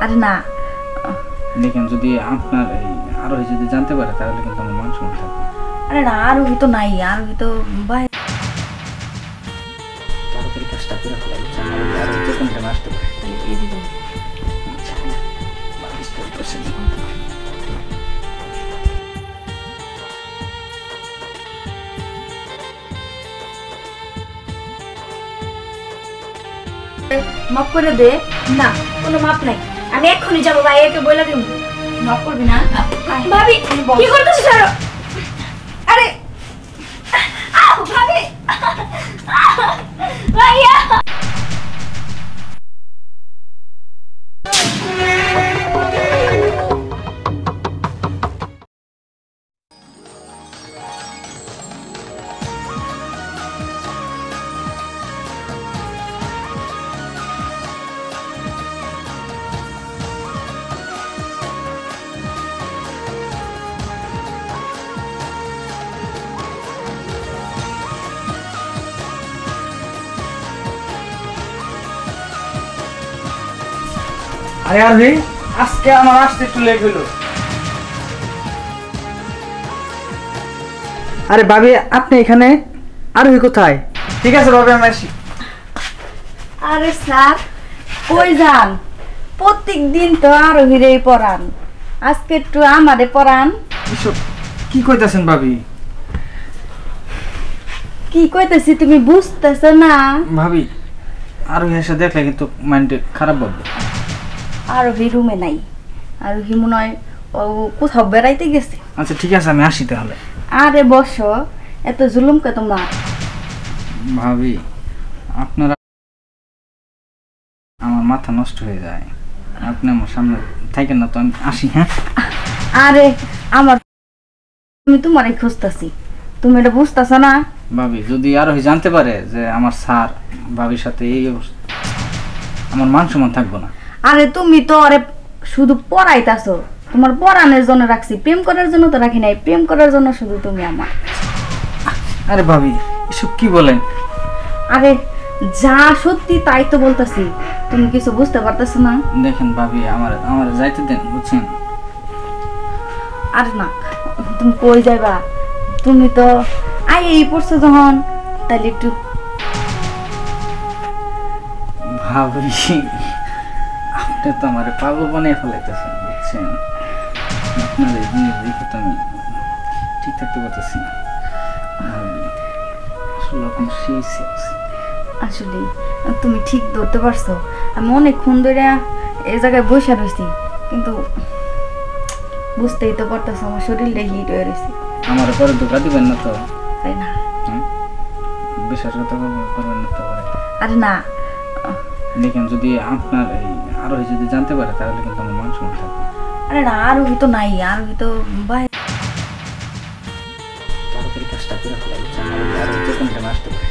আরে না দেখেন যদি আপনার এই আরোহী যদি জানতে পারে তাহলে কিন্তু আমার মান সম্মান থাকবে। আরে না আরোহী তো নাই, আরোহী তো বাইরে। তাড়াতাড়ি কাজটা করে ফেলাই, আরোহী যে কোনো টাইমে আসতে পারে। মাফ করে দে। না কোনো মাপ নাই, আমি এক্ষুনি যাবো ভাইয়াকে বলে দিব। মাফ করবি না? ভাবি কি করতেছিস? আরে আও ভাবি ভাইয়া আরে আরোহী, আজকে আমার আসতে একটু লেট হলো। আরে ভাবি আপনি এখানে, আরোহী কোথায়? ঠিক আছে ভাবি আমি আসি। আরে স্যার কই যান? প্রত্যেক দিন তো আরোহীরেই পড়ান, আজকে একটু আমারে পড়ান। এসব কি কইতাছেন ভাবি? কি কইতেছি তুমি বুঝতেছ না? ভাবি আরোহী এসে দেখলে কিন্তু মাইন্ডে খারাপ ভাববে। আরোহী রুমে নাই, আরোহী মনে হয় ও কোথাও বেড়াইতে গেছে। আচ্ছা ঠিক আছে আমি আসি তাহলে। আরে বসো, এত জুলুম কে তোমার? ভাবি আপনারা, আমার মাথা নষ্ট হয়ে যায়, আপনি আমার সামনে থাকেন না তো, আমি আসি। হ্যাঁ আরে আমার, আমি তোমারই খুঁজতেছি, তুমি এটা বুঝতেছ না? ভাবি যদি আরোহী জানতে পারে যে আমার স্যার ভাবির সাথে এই অবস্থা, আমার মান সম্মান থাকবো না। আরে তুমি তো আরে শুধু পড়াইতাছো, তোমার পড়ানোর জন্য রাখছি, প্রেম করার জন্য তো রাখি নাই, প্রেম করার জন্য শুধু তুমি আমার। আরে ভাবি এসব কি বলেন? আরে যা সত্যি তাই তো বলতেছি, তুমি কিছু বুঝতে পারতেছ না? দেখেন ভাবি আমার আমার যাইতে দেন, বুঝছেন? আরে না, তুমি কই যাইবা? তুমি তো এই পড়ছো যখন, তাহলে একটু ভাবি আপনি তো আমার পাগল বানিয়ে ফেলাইতেছেন, বুঝছেন? আপনার এই জিনিস দেখে তো আমি ঠিক থাকতে পারতেছি না। ভাবি আসলে আপনি সেই সেক্স। আসলে তুমি ঠিক ধরতে পারছো, আমি অনেকক্ষণ ধরে এই জায়গায় বসে রয়েছি, কিন্তু বুঝতেই তো পারতেছো আমার শরীরটা হিট হয়ে রয়েছে। আমার পরে ধোকা দিবেন না তো? তাই না? বিশ্বাসঘাতকতা করবেন না তো? আরে না দেখেন যদি আপনার এই আরোহী যদি জানতে পারে তাহলে কিন্তু আমার মান সম্মান থাকবে। আরে না আরোহী তো নাই, আরোহী তো বাইরে। তাড়াতাড়ি কাজটা করে ফেলাই, আরোহী যে কোনো টাইমে আসতে পারে।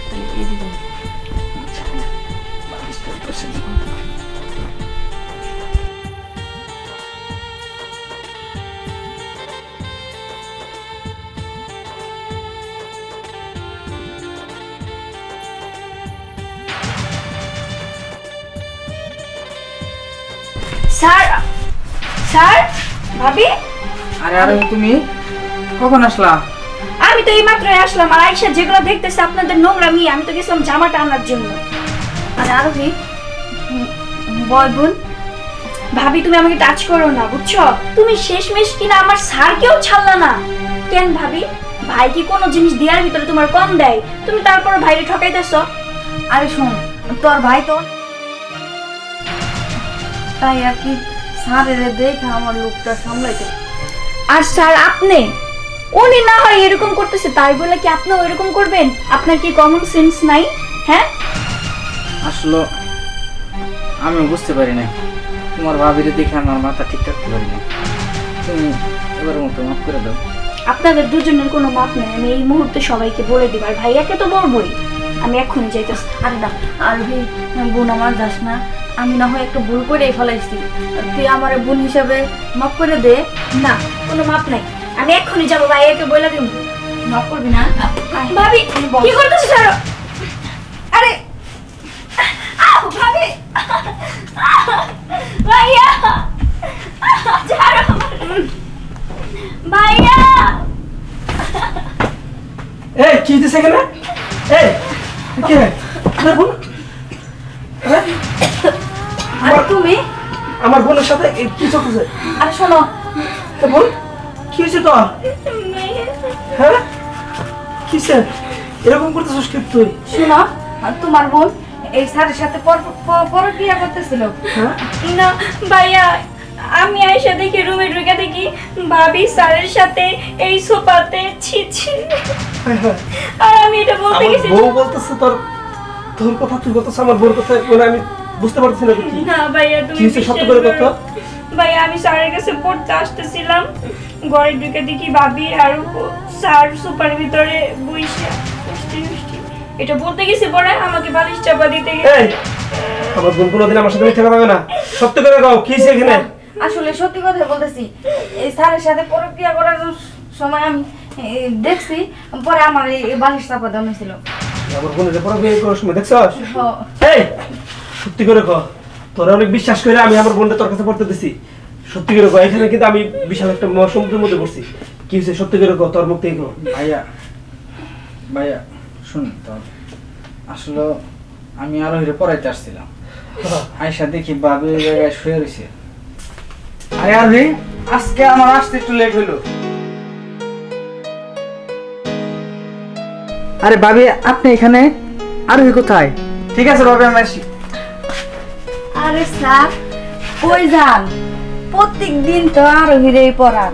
স্যার স্যার ভাবি আরে আরোহী তুমি কখন আসলা? আমি তো এই মাত্রই আসলাম, আর আইসা যেগুলো দেখতেছে আপনাদের নোংরামি, আমি তো গেছিলাম জামাটা আনার জন্য। আরে আরোহী বয় বোন, ভাবি তুমি আমাকে টাচ করো না, বুঝছো? তুমি শেষমেশ কিনা আমার স্যারকেও ছাড়লা না কেন ভাবি? ভাই কি কোনো জিনিস দেওয়ার ভিতরে তোমার কম দেয়? তুমি তারপর ভাইরে ঠকাইতেছ। আরে শোন, তোর ভাই তো তাই আর কি স্যারের দেখে আমার লোকটা সামলাইতে। আর স্যার আপনি, উনি না হয় এরকম করতেছে তাই বলে কি আপনিও এরকম করবেন? আপনার কি কমন সেন্স নাই? হ্যাঁ আসলে আমিও বুঝতে পারি না, তোমার ভাবিরে দেখে আমার মাথা ঠিক থাকতে পারি না। তুমি এবারের মতো মাফ করে দাও। আপনাদের দুজনের কোনো মাপ নেই, আমি এই মুহূর্তে সবাইকে বলে দিব, আর ভাইয়াকে তো বলবোই। আমি এক্ষুনি যাইতেছি। আরে না আরোহী বোন আমার যাস না, আমি না হয় একটু ভুল করে ফেলাইছি, তুই আমার বোন হিসাবে মাফ করে দে। না কোনো মাপ নাই, আমি এক্ষুনি যাবো, ভাইয়াকে বলে দিব। মাফ করবি না? ভাবি কি করতেছিস? স্যার আরে আও ভাবি ভাইয়া কি দিছে এখানে? এই কে আরে বোন, আর তুমি আমার বোনের সাথে কি চলতেছে? আরে শোনো, এ বোন, কি হয়েছে তোর? হ্যাঁ কিসে এরকম করতেছিস কি তুই? শোনো, আর তোমার বোন এই স্যারের সাথে পরক্রিয়া করতেছিল। হ্যাঁ না ভাইয়া, আমি আয়সা দেখি রুমে ঢুকে দেখি ভাবি স্যারের সাথে এই সোফাতে ছিছি। হ্যাঁ হ্যাঁ আর আমি এটা বলতে আমার গেছি। বউ বলতেছে তোর তোর কথা, তুই বলতেছ আমার বোর কথা, মানে আমি বুঝতে পারতেছি না কি না ভাইয়া, তুমি কি হয়েছে সত্য করে কথা? ভাইয়া আমি স্যারের কাছে পড়তে আসতেছিলাম, ঘরে ঢুকে দেখি ভাবি আর স্যার সোফার ভিতরে বইসা এটা বলতে গেছি, পরে আমাকে বালিশ চাপা দিতে গেছে। এই আমার বোন কোনোদিন আমার সাথে মিথ্যা কথা বলে না, সত্য করে কও কি হয়েছে এখানে? আসলে সত্যি কথা বলতেছি, এই স্যারের সাথে পরক্রিয়া করার সময় আমি দেখছি, পরে আমার এই বালিশ চাপা দেওয়া হয়েছিল। আমার বোনের পর বিয়ে করার সময় দেখছস? হ- এই সত্যি করে কও, তোরা অনেক বিশ্বাস করে আমি আমার বোনটা তোর কাছে পড়তে দিছি, সত্যি করে কও। এখানে কিন্তু আমি বিশাল একটা মহাসমুদ্রের মধ্যে পড়ছি, কি হয়েছে সত্যি করে কও, তোর মুখ থেকে কও। ভাইয়া ভাইয়া শুন তো, আসলে আমি আরোহীরে পড়াইতে আসছিলাম, আয়সা দেখি ভাবি ওই জায়গায় শুয়ে রয়েছে। আরে আরোহী, আজকে আমার আসতে একটু লেট হইলো। আরে ভাবি আপনি এখানে, আরোহী কোথায়? ঠিক আছে ভাবি আমি আসি। আরে স্যার কই যান? প্রত্যেক দিন তো আরোহীরেই পড়ান,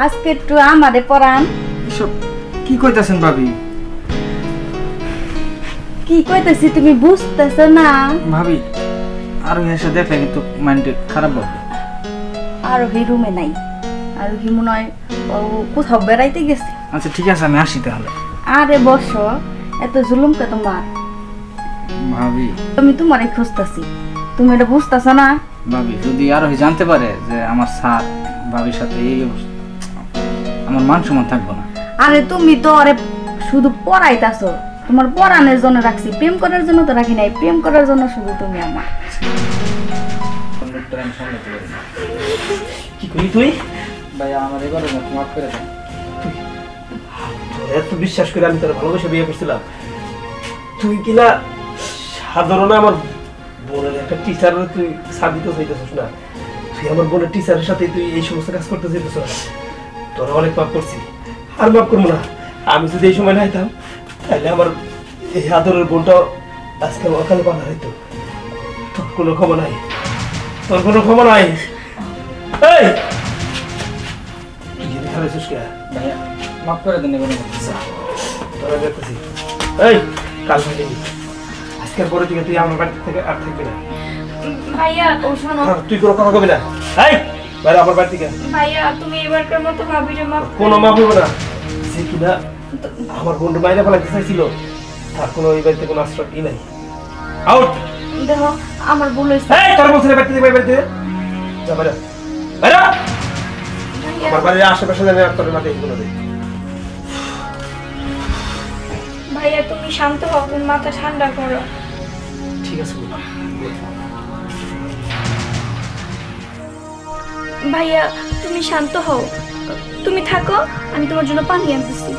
আজকে একটু আমারে পড়ান। এসব কি কইতাছেন ভাবি? কি কইতেছি তুমি বুঝতেছো না? ভাবি আরোহী এসে দেখলে কিন্তু মাইন্ডে খারাপ হবে। আরোহী রুমে নাই, আরোহী মনে হয় ও কোথাও বেড়াইতে গেছে। আচ্ছা ঠিক আছে আমি আসি তাহলে। আরে বসো, এত জুলুম কে তোমার? ভাবি আমি তোমারে খুঁজতেছি, তুমি এটা বুঝতেছো না? ভাবি যদি আরোহী জানতে পারে যে আমার স্যার ভাবির সাথে এই অবস্থা, আমার মান সম্মান থাকবো না। আরে তুমি তো আরে শুধু পড়াইতাছো, তোমার পড়ানোর জন্য রাখছি, প্রেম করার জন্য তো রাখি নাই, প্রেম করার জন্য শুধু তুমি আমার। মুখটা আমি সামলাতে পারি না। কি করি তুই? ভাইয়া আমার এবারে মাফ করে দেন। এত বিশ্বাস করে আমি তোর ভালোবাসা বিয়ে করছিলাম, তুই কিনা সাধারণ আমার বোনের একটা টিচার, তুই সার দিতে চাইতেছিস না, তুই আমার বোনের টিচারের সাথে তুই এই সমস্ত কাজ করতে চাইতেছ। তোরা অনেক মাফ করছি, আর মাফ করবো না। আমি যদি এই সময় না হইতাম তাহলে আমার এই আদরের বোনটাও আজকে অকালে বাধা হইতো। তোর কোনো ক্ষমা নাই, তোর কোনো ক্ষমা নাই। এই তুই কি খারাইছিস কে? ভাইয়া মাফ করে দেন এবারে মতো। তোরা দেখতেছি। এই কাল থেকে আজকের পরে থেকে তুই আমার বাড়ি থেকে আর থাকবি না। ভাইয়া ও শোনো, আর তুই কোনো কথা কবি না। এই বাইরে আমার বাড়ি থেকে। ভাইয়া তুমি এবারকার মতো ভাবিরে মাফ কোনো মাফ হইব না। যে কিনা আমার বন্ধু বাইরে ফেলাইতে চাইছিল, তার কোনো এই বাড়িতে কোনো আশ্রয় নাই। আউট। দেখো আমার ভুল হয়েছে। এই তোর বলছিস বাড়ি থেকে বাড়ি থেকে যা বাইরে বাইরে। আমার বাড়ির আশেপাশে জানি আর তোর মাথায় কোনো নেই। ভাইয়া তুমি শান্ত হও, তুমি মাথা ঠান্ডা করো। ঠিক আছে ভাইয়া তুমি শান্ত হও, তুমি থাকো, আমি তোমার জন্য পানি আনতেছি।